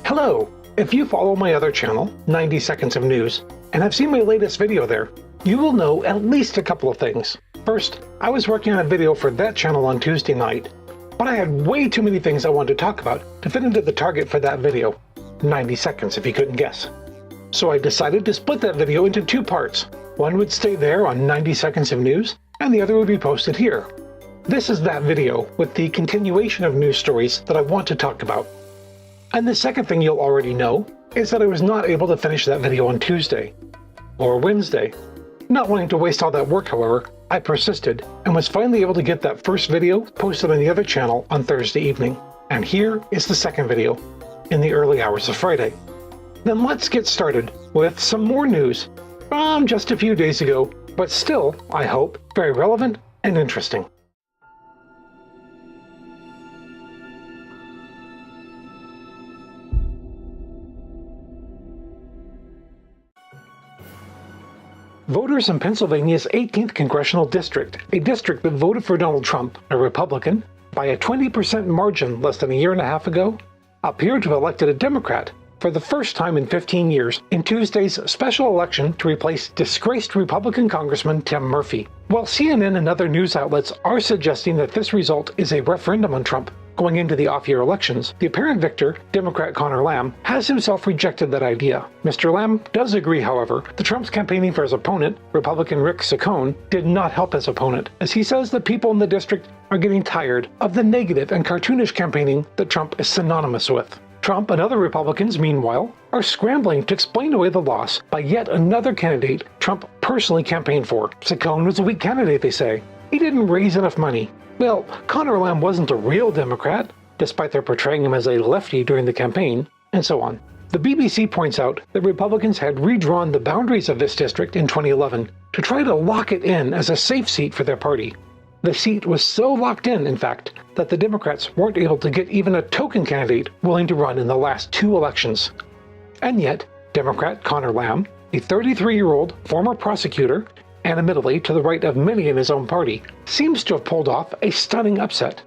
Hello! If you follow my other channel, 90 Seconds of News, and have seen my latest video there, you will know at least a couple of things. First, I was working on a video for that channel on Tuesday night, but I had way too many things I wanted to talk about to fit into the target for that video. 90 seconds if you couldn't guess. So I decided to split that video into two parts. One would stay there on 90 Seconds of News, and the other would be posted here. This is that video with the continuation of news stories that I want to talk about. And the second thing you'll already know is that I was not able to finish that video on Tuesday or Wednesday. Not wanting to waste all that work, however, I persisted and was finally able to get that first video posted on the other channel on Thursday evening. And here is the second video in the early hours of Friday. Then let's get started with some more news from just a few days ago, but still, I hope, very relevant and interesting. Voters in Pennsylvania's 18th Congressional District, a district that voted for Donald Trump, a Republican, by a 20% margin less than a year and a half ago, appeared to have elected a Democrat for the first time in 15 years in Tuesday's special election to replace disgraced Republican Congressman Tim Murphy. While CNN and other news outlets are suggesting that this result is a referendum on Trump going into the off-year elections, the apparent victor, Democrat Conor Lamb, has himself rejected that idea. Mr. Lamb does agree, however, that Trump's campaigning for his opponent, Republican Rick Saccone, did not help his opponent, as he says that people in the district are getting tired of the negative and cartoonish campaigning that Trump is synonymous with. Trump and other Republicans, meanwhile, are scrambling to explain away the loss by yet another candidate Trump personally campaigned for. Saccone was a weak candidate, they say. He didn't raise enough money. Well, Conor Lamb wasn't a real Democrat, despite their portraying him as a lefty during the campaign, and so on. The BBC points out that Republicans had redrawn the boundaries of this district in 2011 to try to lock it in as a safe seat for their party. The seat was so locked in fact, that the Democrats weren't able to get even a token candidate willing to run in the last two elections. And yet, Democrat Conor Lamb, a 33-year-old former prosecutor, and admittedly to the right of many in his own party, seems to have pulled off a stunning upset.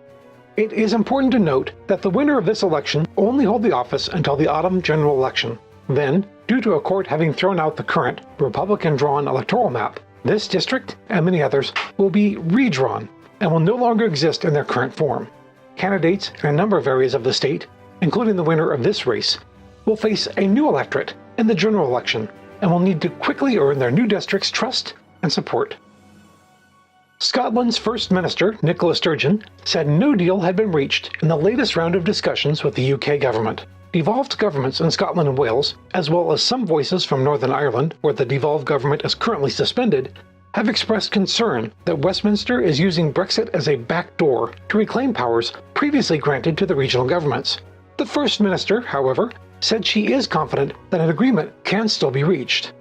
It is important to note that the winner of this election only hold the office until the autumn general election. Then, due to a court having thrown out the current Republican-drawn electoral map, this district, and many others, will be redrawn and will no longer exist in their current form. Candidates in a number of areas of the state, including the winner of this race, will face a new electorate in the general election and will need to quickly earn their new district's trust and support. Scotland's First Minister, Nicola Sturgeon, said no deal had been reached in the latest round of discussions with the UK government. Devolved governments in Scotland and Wales, as well as some voices from Northern Ireland, where the devolved government is currently suspended, have expressed concern that Westminster is using Brexit as a backdoor to reclaim powers previously granted to the regional governments. The First Minister, however, said she is confident that an agreement can still be reached.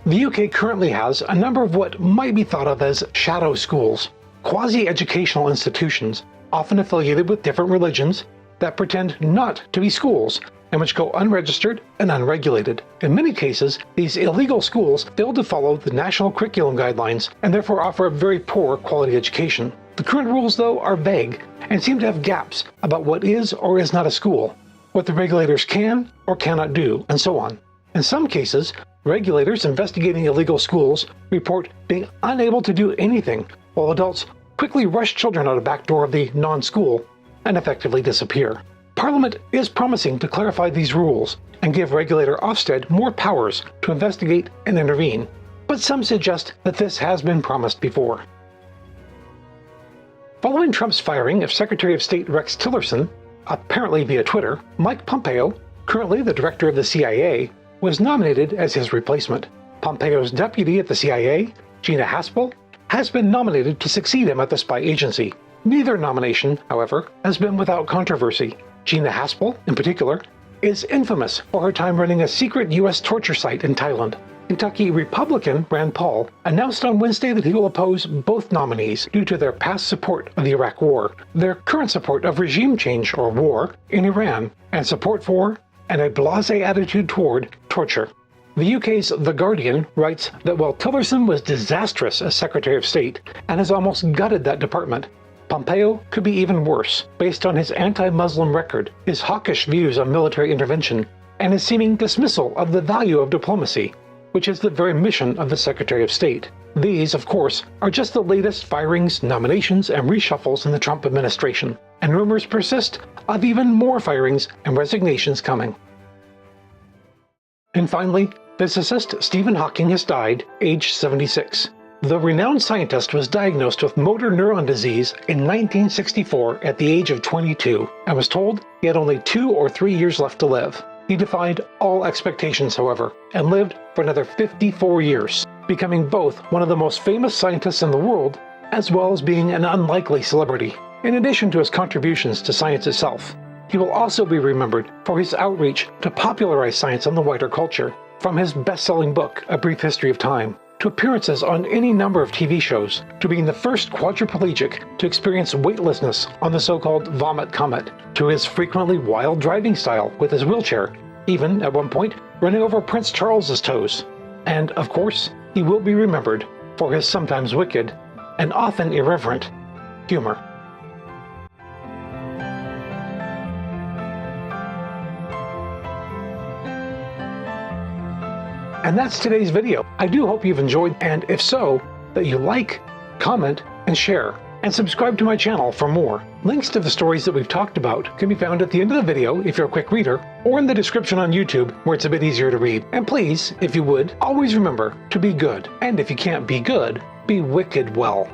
The UK currently has a number of what might be thought of as shadow schools, quasi-educational institutions, often affiliated with different religions, that pretend not to be schools, and which go unregistered and unregulated. In many cases, these illegal schools fail to follow the national curriculum guidelines and therefore offer a very poor quality education. The current rules, though, are vague and seem to have gaps about what is or is not a school, what the regulators can or cannot do, and so on. In some cases, regulators investigating illegal schools report being unable to do anything, while adults quickly rush children out a back door of the non-school and effectively disappear. Parliament is promising to clarify these rules and give regulator Ofsted more powers to investigate and intervene, but some suggest that this has been promised before. Following Trump's firing of Secretary of State Rex Tillerson, apparently via Twitter, Mike Pompeo, currently the director of the CIA, was nominated as his replacement. Pompeo's deputy at the CIA, Gina Haspel, has been nominated to succeed him at the spy agency. Neither nomination, however, has been without controversy. Gina Haspel, in particular, is infamous for her time running a secret U.S. torture site in Thailand. Kentucky Republican Rand Paul announced on Wednesday that he will oppose both nominees due to their past support of the Iraq War, their current support of regime change or war in Iran, and support for and a blasé attitude toward torture. The UK's The Guardian writes that while Tillerson was disastrous as Secretary of State and has almost gutted that department, Pompeo could be even worse, based on his anti-Muslim record, his hawkish views on military intervention, and his seeming dismissal of the value of diplomacy, which is the very mission of the Secretary of State. These, of course, are just the latest firings, nominations, and reshuffles in the Trump administration, and rumors persist of even more firings and resignations coming. And finally, physicist Stephen Hawking has died, aged 76. The renowned scientist was diagnosed with motor neuron disease in 1964 at the age of 22, and was told he had only 2 or 3 years left to live. He defied all expectations, however, and lived for another 54 years, becoming both one of the most famous scientists in the world, as well as being an unlikely celebrity. In addition to his contributions to science itself, he will also be remembered for his outreach to popularize science on the wider culture, from his best-selling book, A Brief History of Time, to appearances on any number of TV shows, to being the first quadriplegic to experience weightlessness on the so-called Vomit Comet, to his frequently wild driving style with his wheelchair, even, at one point, running over Prince Charles's toes. And, of course, he will be remembered for his sometimes wicked, and often irreverent, humor. And that's today's video. I do hope you've enjoyed, and if so, that you like, comment, and share, and subscribe to my channel for more. Links to the stories that we've talked about can be found at the end of the video if you're a quick reader, or in the description on YouTube where it's a bit easier to read. And please, if you would, always remember to be good. And if you can't be good, be wicked well.